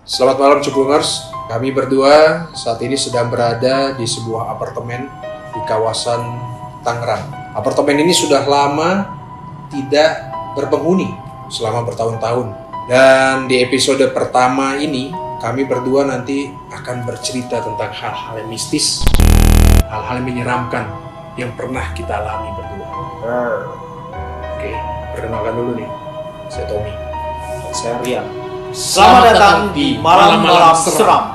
Selamat malam Cukungers. Kami berdua saat ini sedang berada di sebuah apartemen di kawasan Tangerang. Apartemen ini sudah lama tidak berpenghuni selama bertahun-tahun. Dan di episode pertama ini kami berdua nanti akan bercerita tentang hal-hal yang mistis, hal-hal yang menyeramkan yang pernah kita alami berdua. Oke, perkenalkan dulu nih. Saya Tommy. Saya Rian. Selamat datang di Malam-Malam Seram.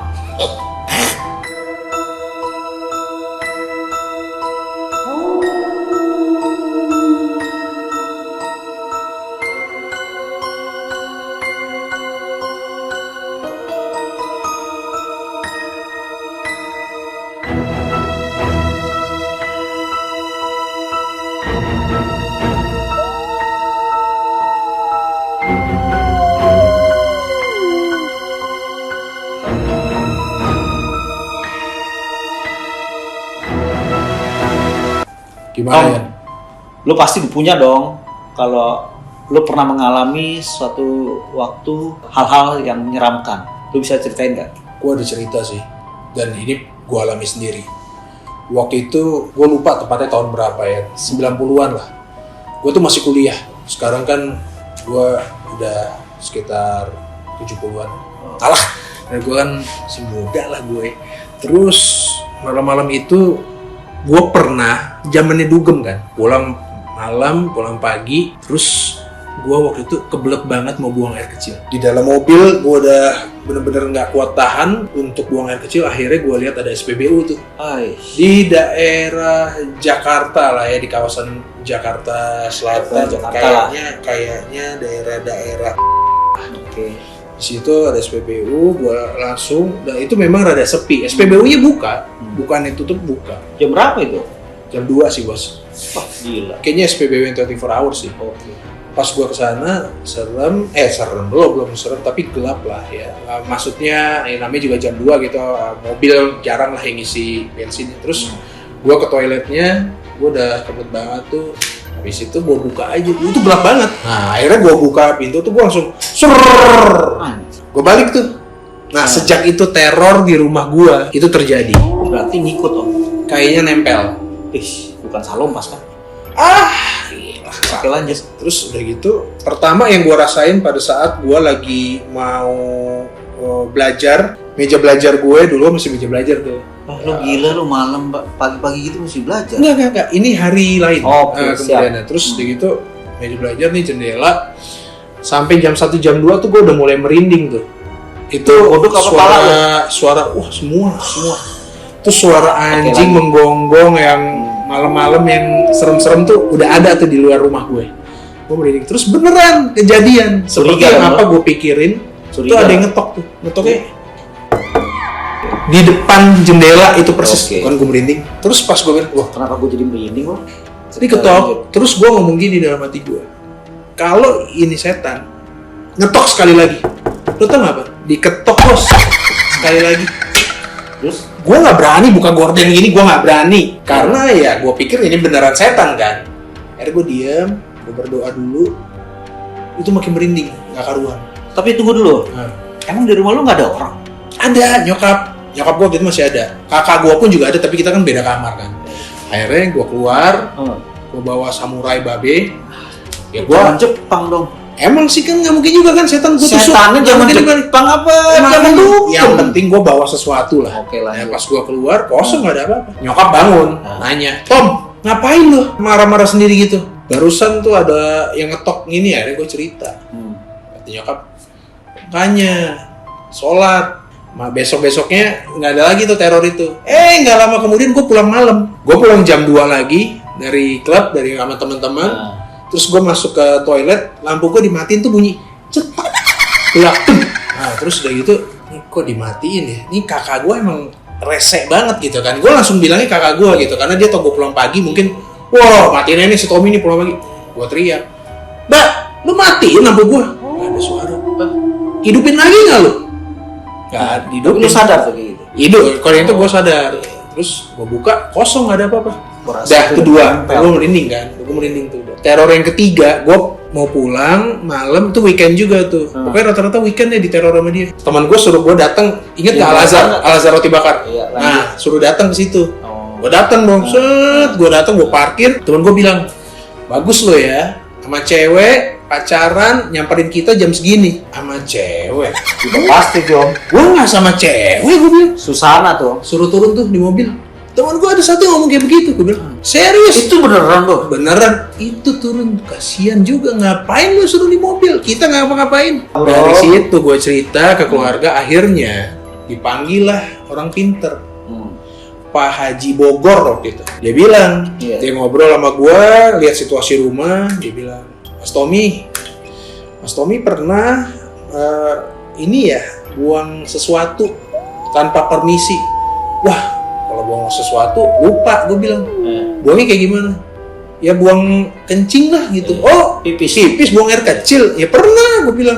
Gimana ya? Lu pasti punya dong kalau lu pernah mengalami suatu waktu hal-hal yang menyeramkan. Lu bisa ceritain nggak? Gue ada cerita sih, dan ini gue alami sendiri. Waktu itu gue lupa tepatnya tahun berapa ya, 90-an lah. Gue tuh masih kuliah. Sekarang kan gue udah sekitar 70-an. Alah, gue kan masih muda lah gue. Terus malam-malam itu gue pernah zamannya dugem kan, pulang malam, pulang pagi, terus gue waktu itu kebelet banget mau buang air kecil. Di dalam mobil gue udah bener-bener nggak kuat tahan untuk buang air kecil. Akhirnya gue lihat ada SPBU tuh di daerah Jakarta lah ya, di kawasan Jakarta Selatan. Kayaknya daerah-daerah. Oke. Di situ ada SPBU, gue langsung, dan itu memang rada sepi. SPBU-nya buka, bukannya tutup, buka. Jam berapa itu? Jam 2 sih bos. Wah gila. Kayaknya SPBU yang 24 hours sih. Oke. Pas gue kesana, serem, belum serem, tapi gelap lah ya. Maksudnya, namanya juga jam 2 gitu, mobil jarang lah yang ngisi bensin. Terus gue ke toiletnya, gue udah kebelet banget tuh. Habis itu gue buka aja, itu gelap banget. Nah akhirnya gue buka pintu tuh, gue langsung gue balik tuh. Nah sejak itu teror di rumah gue itu terjadi. Berarti ngikut om. Kayaknya nempel. Bukan salompas kan? Gila. Oke lanjut. Terus udah gitu, pertama yang gue rasain pada saat gue lagi mau belajar, meja belajar gue dulu masih meja belajar tuh. Lu gila lu malam pagi-pagi gitu mesti belajar. Enggak. Ini hari lain. Oke, kemudian terus udah gitu meja belajar nih, jendela. Sampai jam 1 jam 2 tuh gue udah mulai merinding tuh. Itu suara semua. Terus suara anjing menggonggong yang malam-malam yang serem-serem tuh udah ada tuh di luar rumah gue. Gue merinding. Terus beneran kejadian. Seperti yang apa gue pikirin. Tuh ada yang ngetok tuh. Ngetoknya di depan jendela itu persis. Kan gue merinding. Terus pas gue bilang, wah kenapa gue jadi merinding loh? tadi ketok. Terus gue ngomong gini dalam hati gue, kalau ini setan, ngetok sekali lagi. Lo tau gak apa? Diketok bos sekali lagi. Terus gue nggak berani buka gorden gini, gue nggak berani karena ya gue pikir ini beneran setan kan. Akhirnya gue diam, gue berdoa dulu. Itu makin merinding, nggak karuan. tapi tunggu dulu. Emang di rumah lu nggak ada orang? Ada nyokap gue waktu itu masih ada. Kakak gue pun juga ada, tapi kita kan beda kamar kan. Akhirnya gue keluar, gue bawa samurai babe. Ya gue Jepang dong. emang sih kan nggak mungkin juga kan setan gue tusuk. Setannya zaman Jepang apa? Zaman dulu. Yang penting gue bawa sesuatu lah. Oke lah. Ya, pas gue keluar kosong nggak ada apa-apa. Nyokap bangun, nanya, Tom, ngapain lo marah-marah sendiri gitu? Barusan tuh ada yang ngetok gini ya, gue cerita. Kata nyokap, makanya sholat. Besok-besoknya nggak ada lagi tuh teror itu. Nggak lama kemudian gue pulang malam. Gue pulang jam 2 lagi dari klub, dari sama teman-teman. Terus gue masuk ke toilet, lampu gue dimatiin tuh bunyi cet. Nah terus udah gitu, kok dimatiin ya? Ini kakak gue emang rese banget gitu kan. Gue langsung bilangnya kakak gue gitu, karena dia tau gue pulang pagi mungkin, wah matiin ini si Tommy nih pulang pagi. Gue teriak, Mbak, lu matiin lampu gue? Gak ada suara. Hidupin lagi gak lu? Gak hidupin. Lu sadar tuh gitu? Hidup, kalau itu gue sadar. Terus gue buka, kosong gak ada apa-apa. Dah kedua, gue merinding kan, gue merinding tuh. Teror yang ketiga, gue mau pulang malam tuh weekend juga tuh. Pokoknya rata-rata weekend ya diteror sama dia. Teman gue suruh gue datang, inget nggak Al-Azhar roti bakar? Iya, nah, suruh datang ke situ. Gue datang dong, gue datang, gue parkir. Temen gue bilang, bagus lo ya, sama cewek pacaran nyamperin kita jam segini. Sama cewek? Udah pasti dong. Gue nggak sama cewek, gue bilang. Susana tuh. Suruh turun tuh di mobil. Temen gue ada satu yang ngomong kayak begitu, gue bilang, serius? Itu beneran loh? Beneran, itu turun, kasihan juga, ngapain lu suruh di mobil, kita nggak ngapa-ngapain. Dari situ gue cerita ke keluarga, akhirnya dipanggil lah orang pinter, Pak Haji Bogor waktu itu. Dia bilang, dia ngobrol sama gue, lihat situasi rumah, dia bilang, Mas Tommy pernah ini ya, buang sesuatu tanpa permisi. Wah, kalau buang sesuatu lupa, gue bilang, buangnya kayak gimana? Ya buang kencing lah gitu. Oh, pipis buang air kecil. Ya pernah, gue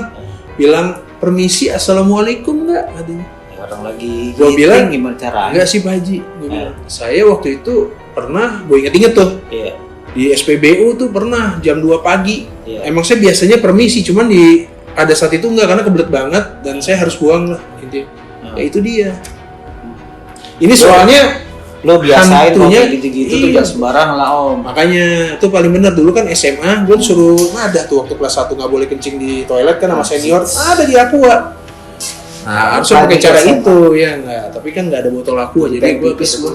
bilang permisi, assalamualaikum nggak? Katanya. Ya, orang lagi. Gue bilang gimana caranya? Enggak sih Pak Haji. Gue bilang, saya waktu itu pernah, gue inget tuh. Iya. Di SPBU tuh pernah jam 2 pagi. Iya. Emang saya biasanya permisi, cuman pada saat itu enggak karena kebelet banget dan saya harus buang lah intinya. Ya itu dia. Ini soalnya lo biasain hantunya gitu-gitu tuh jangan sembarangan lah om. Makanya itu paling benar, dulu kan SMA gue suruh ada tuh waktu kelas 1 nggak boleh kencing di toilet kan sama senior, ada di Aqua. Nah, harusnya pakai cara itu ya enggak, tapi kan nggak ada botol Aqua jadi gue pipis gue.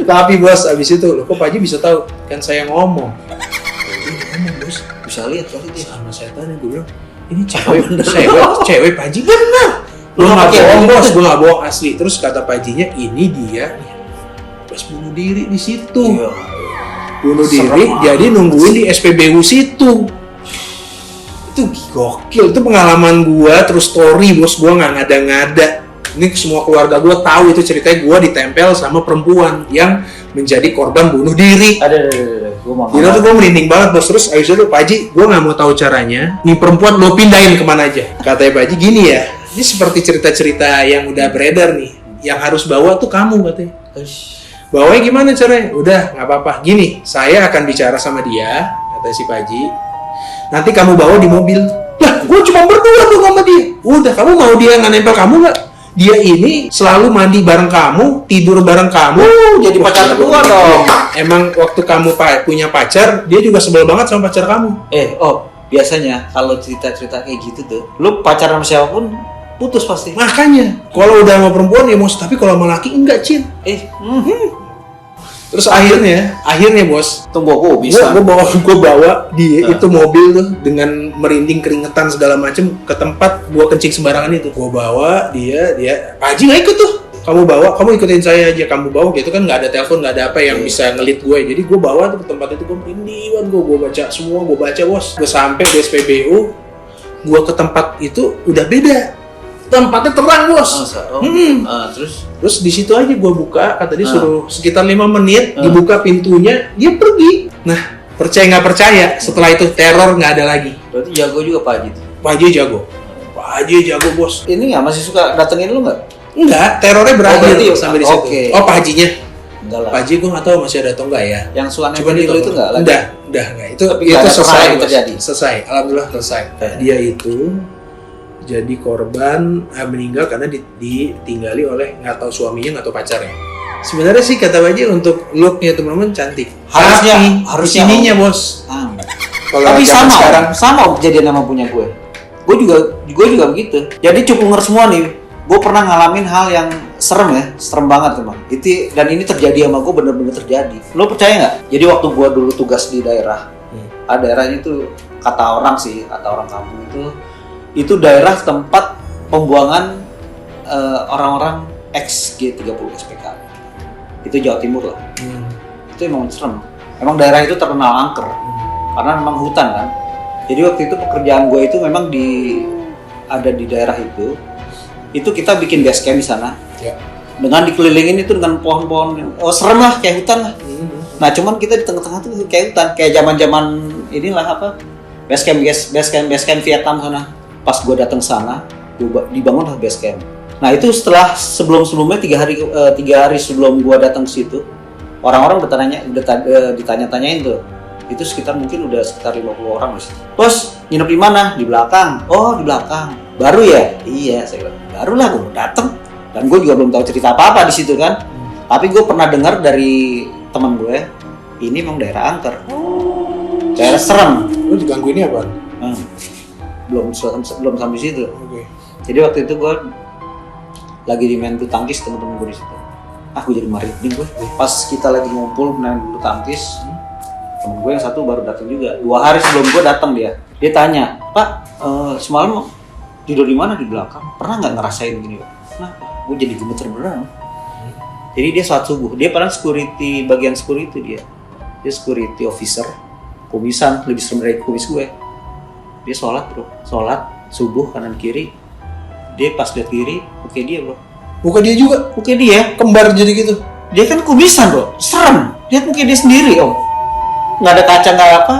Tapi bos abis itu lo kok Pak Haji bisa tahu kan saya ngomong bos, Bisa lihat kali dia sama setan. Gue bilang ini cewek Pak Haji benar. Gue nggak bohong bos, gue nggak bohong asli. Terus kata Pak Hajinya, ini dia pas bunuh diri di situ. Iya. Bunuh diri, jadi nungguin di SPBU situ. Itu gokil, itu pengalaman gue, terus story bos, gue nggak ngada-ngada. Ini semua keluarga gue tahu itu ceritanya gue ditempel sama perempuan yang menjadi korban bunuh diri. Ada. Gila tuh gue merinding banget bos. Terus abis itu Pak Haji, gue nggak mau tahu caranya. Nih perempuan lo pindahin kemana aja. Katanya Pak Haji gini ya. Ini seperti cerita-cerita yang udah beredar nih. Yang harus bawa tuh kamu katanya. Bawanya gimana caranya? Udah nggak apa-apa. Gini, saya akan bicara sama dia, kata si Pak Haji. Nanti kamu bawa di mobil. Lah, gue cuma berdua tuh sama dia. Udah, kamu mau dia nggak nempel kamu nggak? Dia ini selalu mandi bareng kamu, tidur bareng kamu. Jadi pacar kedua dong. Emang waktu kamu punya pacar, dia juga sebel banget sama pacar kamu. Biasanya kalau cerita-cerita kayak gitu tuh, lu pacaran sama siapapun putus pasti. Makanya, kalau udah sama perempuan ya bos, tapi kalau sama laki enggak Cin. Terus akhirnya bos, tunggu aku bisa. Gue bawa dia itu mobil tuh dengan merinding keringetan segala macem ke tempat gue kencing sembarangan itu. Gue bawa dia Pak Haji nggak ikut tuh. Kamu ikutin saya aja, kamu bawa gitu kan, nggak ada telepon, nggak ada apa yang bisa ngelit gue. Jadi gue bawa tuh ke tempat itu, gue merinding, gue baca semua, gue baca bos. Gue sampai di SPBU, gue ke tempat itu udah beda. Tempatnya terang bos. Terus di situ aja gue buka, kata dia suruh sekitar 5 menit dibuka pintunya, dia pergi. Nah, percaya nggak percaya, setelah itu teror nggak ada lagi. Berarti jago juga Pak Haji. Pak Haji jago bos. Ini nggak masih suka datengin lu nggak? Enggak, terornya berakhir sampai di situ. Okay. Oh Pak Hajinya? Enggak lah. Pak Haji gue nggak tahu masih ada atau enggak ya. Yang suka nempel itu enggak lagi? Udah enggak. Itu selesai terjadi. Selesai, alhamdulillah selesai. Dia itu jadi korban meninggal karena ditinggali oleh nggak tahu suaminya, nggak tahu pacarnya. Sebenarnya sih kata Baji untuk looknya teman-teman cantik. Harusnya ininya bos. Tapi sama kejadian sama punya gue. Gue juga begitu. Jadi cukup semua nih. Gue pernah ngalamin hal yang serem banget teman. Dan ini terjadi sama gue, bener-bener terjadi. Lo percaya nggak? Jadi waktu gue dulu tugas di daerah, daerahnya itu kata orang kampung itu daerah tempat pembuangan orang-orang ex G30 SPK. Itu Jawa Timur lah. Itu emang serem. Emang daerah itu terkenal angker karena memang hutan kan. Jadi waktu itu pekerjaan gue itu memang ada di daerah itu. Itu kita bikin base camp di sana. Ya. Dengan dikelilingin itu dengan pohon-pohon. Serem lah, kayak hutan lah. Nah, cuman kita di tengah-tengah tuh kayak hutan, kayak zaman-zaman inilah base camp Vietnam sana. Pas gue datang sana, dibangun lah base camp. Nah itu sebelumnya 3 hari sebelum gue datang ke situ, orang-orang udah ditanya-tanyain tuh, Itu sekitar mungkin udah sekitar 50 orang di situ. Terus nginep di mana? Di belakang. Oh, di belakang. Baru ya? Iya, saya bilang. Barulah gue datang. Dan gue juga belum tahu cerita apa-apa di situ kan. Tapi gue pernah dengar dari teman gue, ini memang daerah angker. Daerah serem. Lu diganggu ini apa? Belum sampai situ. Oke. Jadi waktu itu gue lagi di main bulu tangkis teman-teman gue di situ. Aku jadi merinding gue. Pas kita lagi ngumpul main bulu tangkis, temen gue yang satu baru datang juga. 2 hari sebelum gue datang dia tanya, Pak, semalam tidur di mana? Di belakang. Pernah nggak ngerasain gini? Kenapa? Gue jadi gemeter beneran. Jadi dia sholat subuh. Dia padahal security, bagian security dia security officer, kumisan, lebih serem dari kumis gue. Dia sholat subuh kanan kiri. Dia pas lihat kiri, oke dia bro. Muka dia juga? Oke dia, kembar jadi gitu? Dia kan kumisan bro, serem. Lihat muka dia sendiri om. Nggak ada kaca nggak apa.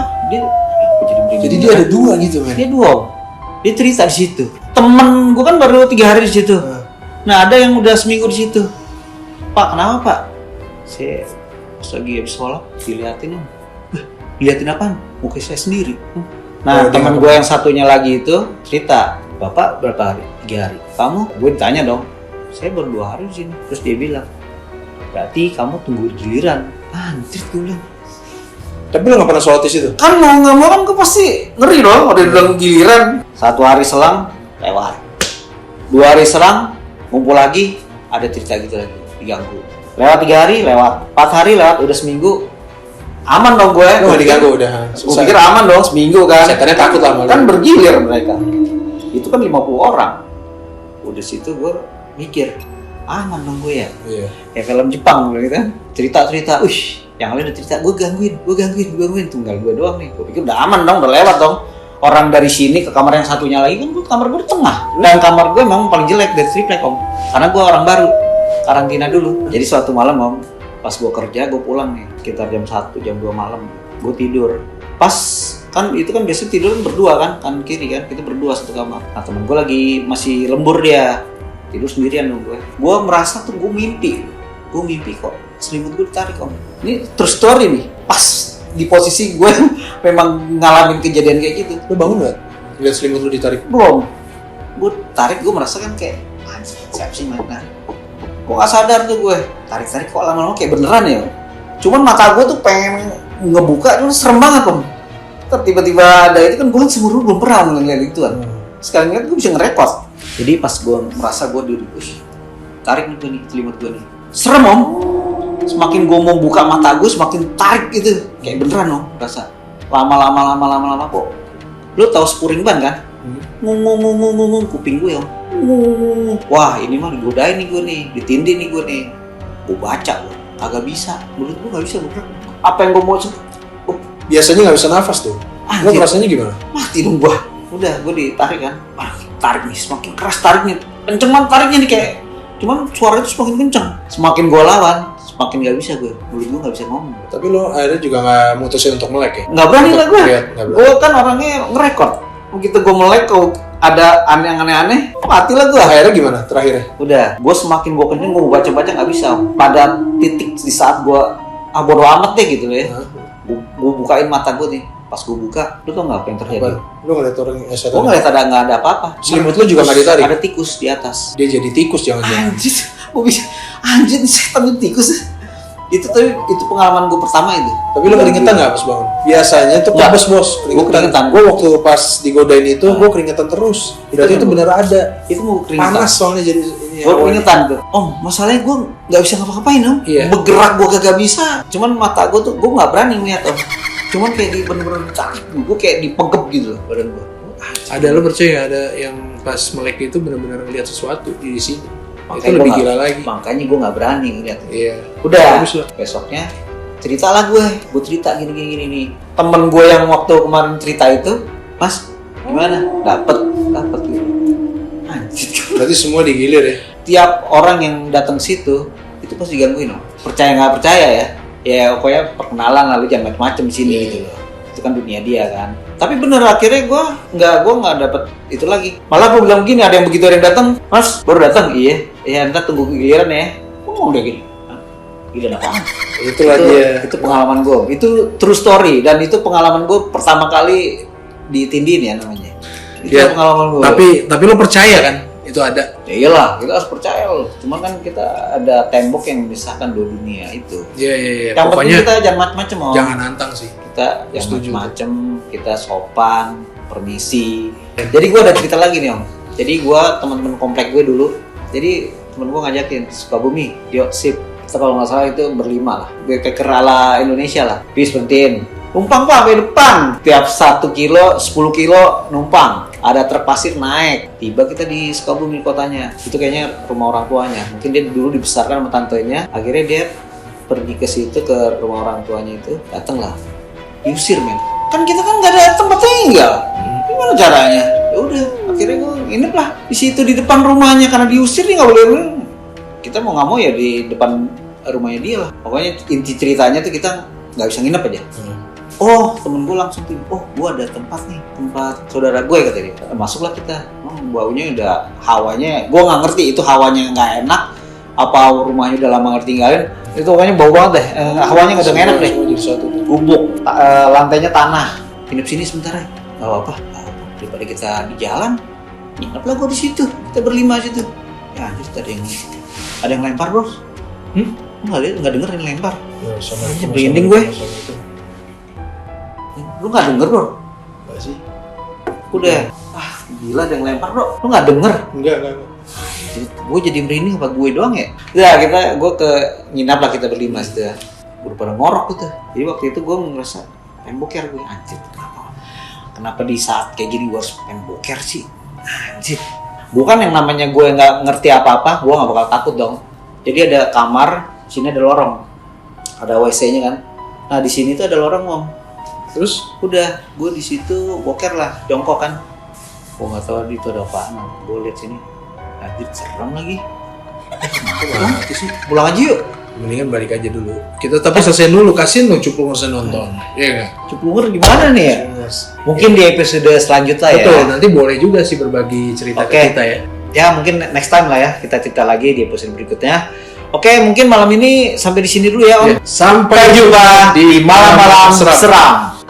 Jadi dia ada 2 gitu men? Dia 2 om. Dia cerita di situ. Temen gue kan baru 3 hari di situ. Nah ada yang udah seminggu di situ. Pak kenapa pak? Saya pas lagi habis sholat diliatin om. Liatin apaan? Muka saya sendiri. Nah teman gue yang satunya lagi itu cerita. Bapak berapa hari? 3 hari. Kamu? Gue ditanya dong. Saya baru 2 hari di sini. Terus dia bilang, berarti kamu tunggu giliran. Anjir gue bilang. Tapi lo nggak pernah sholat di situ? Kan mau nggak mau kan gue pasti ngeri dong. Udah bilang giliran. 1 hari selang lewat. 2 hari selang ngumpul lagi. Ada cerita gitu lagi. Diganggu. Lewat 3 hari lewat. 4 hari lewat. Udah seminggu. Aman dong gue. Lo nggak diganggu udah. Gue pikir aman dong seminggu kan. Setannya takut lah. Kan bergilir mereka. Itu kan 50 orang. Udah situ gue mikir, aman dong gue ya. Iya. Kayak film Jepang gitu kan. Cerita-cerita, yang lain udah cerita, gue gangguin. Tunggal gue doang nih. Gue pikir udah aman dong, udah lewat dong. Orang dari sini ke kamar yang satunya lagi kan kamar gue di tengah. Dan kamar gue memang paling jelek dari triplek om. Karena gue orang baru, karantina dulu. Jadi suatu malam om, pas gue kerja, gue pulang nih. Sekitar jam 1, jam 2 malam. Gue tidur. Pas kan itu kan biasanya tidur berdua kan kiri kan, kita berdua satu kamar. Nah temen gue lagi masih lembur dia, tidur sendirian dong gue merasa tuh gue mimpi kok selimut gue ditarik om. Ini true story nih, pas di posisi gue memang ngalamin kejadian kayak gitu. Lo bangun nggak lihat selimut lo ditarik? Belum. Gue tarik, gue merasa kan kayak anjir siapa sih main narik. Gue gak sadar tuh gue tarik kok lama-lama kayak beneran ya. Cuman mata gue tuh pengen ngebuka, cuma serem banget om. Tiba-tiba ada itu kan gue kan seumur belum pernah ngeliat itu kan. Sekarang kan gue bisa ngerekod. Jadi pas gue merasa gue duduk, tarik nih gue nih selimut gue nih. Serem om. Semakin gue mau buka mata gue semakin tarik gitu. Kayak beneran om rasa. Lama kok. Lo tau spuring ban kan? Ngung kuping gue om. Wah ini mah digodain nih gue nih, ditindih nih gue nih. Gue baca loh, agak bisa. Menurut gue gak bisa beneran. Apa yang gue mau biasanya nggak bisa nafas tuh. Lo rasanya gimana? Mati dong gua. Udah, gua ditarik kan. Tarik nih, semakin keras tariknya. Kenceng banget tariknya nih kayak. Cuman suara itu semakin kenceng. Semakin gua lawan, semakin nggak bisa gua. Mulut gua nggak bisa ngomong. Tapi lo akhirnya juga nggak mutusin untuk melek ya? Nggak berani lah gua. Gua kan orangnya ngerekord. Begitu gua melek, kalau ada yang aneh-aneh, mati lah gua. Akhirnya gimana terakhirnya? Udah, gua semakin gua kenceng, gua baca-baca nggak bisa. Pada titik di saat gua bodo amat deh gitu ya. Gue bukain mata gue nih, pas gue buka, lu tau nggak apa yang terjadi? Lu ngeliat orang setan? Gue ngeliat nggak ada apa-apa. Selimut lu juga nggak ditarik? Ada tikus di atas. Dia jadi tikus jangan-jangan. Anjir setan itu tikus. Itu pengalaman gue pertama itu. Tapi lu keringetan nggak pas bangun? Biasanya tuh bos keringetan. Gue waktu pas digodain itu, gue keringetan terus. Berarti itu benar ada. Itu mau keringetan. Panas soalnya jadi. Gue keringetan tuh. Masalahnya gue nggak bisa ngapa-ngapain om. Iya. Bergerak gue kagak bisa. Cuman mata gue tuh gue nggak berani ngeliat om. Cuman kayak bener-bener tarik. Gue kayak dipegep gitu loh badan gue. Ada lo percaya ada yang pas melek itu benar-benar ngeliat sesuatu di sini. Makanya itu lebih gila lagi. Makanya gue nggak berani ngeliat. Iya. Udah. Besoknya ceritalah gue cerita gini nih. Temen gue yang waktu kemarin cerita itu, Mas gimana? Dapet gitu. Anjir. Berarti semua digilir ya? Tiap orang yang datang situ itu pasti digangguin loh. Percaya nggak percaya ya? Ya pokoknya perkenalan lalu jangan macam-macam di sini gitu loh. Itu kan dunia dia kan. Tapi bener akhirnya gue nggak dapet itu lagi. Malah gue bilang gini, ada yang begitu ada yang datang, Mas baru datang, iya ntar tunggu giliran ya. Ngomong deh gini. Gila apaan? Itulah dia. Itu pengalaman gue. Itu true story dan itu pengalaman gue pertama kali di Tindin ya namanya. Itu Ya, pengalaman gue. tapi lo percaya kan itu ada? Ya iyalah, kita harus percaya loh. Cuma kan kita ada tembok yang memisahkan dua dunia itu. Iya. Yang Pokoknya penting kita jangan macem-macem om. jangan nantang sih. Kita yang Setuju. macem-macem, kita sopan, permisi. Jadi gue ada cerita lagi nih om. Jadi gue teman-teman komplek gue dulu. Jadi temen gue ngajakin Sukabumi, yuk sip. Kita kalau nggak salah itu berlima lah. Backpacker ala Indonesia lah. Bis berhentiin. Numpang pak sampai depan. Tiap 1 kilo, 10 kilo numpang. Ada truk pasir naik. Tiba kita di Sukabumi kotanya. Itu kayaknya rumah orang tuanya. Mungkin dia dulu dibesarkan sama tantenya. Akhirnya dia pergi ke situ ke rumah orang tuanya itu. Datanglah. Diusir men. Kan kita kan nggak ada tempat tinggal. Gimana caranya? Ya udah. Akhirnya gue nginep lah di situ di depan rumahnya karena diusir dia nggak boleh. Kita mau nggak mau ya di depan rumahnya dia lah. Pokoknya inti ceritanya tuh kita nggak bisa nginep aja. Oh, temen gue langsung tuh, oh gue ada tempat nih, tempat saudara gue kata dia. Masuklah kita, baunya udah hawanya, gue nggak ngerti itu hawanya nggak enak, apa rumahnya udah lama nggak tinggalin, itu pokoknya bau banget deh, hawanya nggak ada enak deh. Gubuk, lantainya tanah, nginep sini sebentar ya, nggak apa-apa, daripada kita di jalan, nginep lah gue di situ, kita berlima situ. Ya anjir, ada yang lempar bros, nggak denger yang lempar, merinding gue. Lu nggak denger bro? Enggak sih. Udah, gila ada yang lempar bro. Lu nggak denger? Enggak. Gue jadi merinding apa gue doang ya? Ya gue ke nginap lah kita berlima situ ya. Udah pada ngorok gitu. Jadi waktu itu gue ngerasa pengen boker gue anjir. Kenapa di saat kayak gini gue harus pengen boker sih? Anjir. Bukan yang namanya gue nggak ngerti apa-apa, gue nggak bakal takut dong. Jadi ada kamar, sini ada lorong, ada WC-nya kan. Nah di sini tuh ada lorong om. Terus udah gue di situ boker lah, jongkok kan. Gue nggak tahu itu ada apaan. Gue lihat sini, anjir serem lagi. Pulang aja yuk. Mendingan balik aja dulu. Kita tapi selesai dulu, kasihin lo Cuplung selesai nonton. Iya nggak? Cuplunger gimana nih ya? Mungkin di episode selanjutnya ya. Betul, nanti boleh juga sih berbagi cerita ke kita ya. Ya mungkin next time lah ya, kita cerita lagi di episode berikutnya. Oke, mungkin malam ini sampai di sini dulu ya om. Sampai jumpa di malam-malam seram.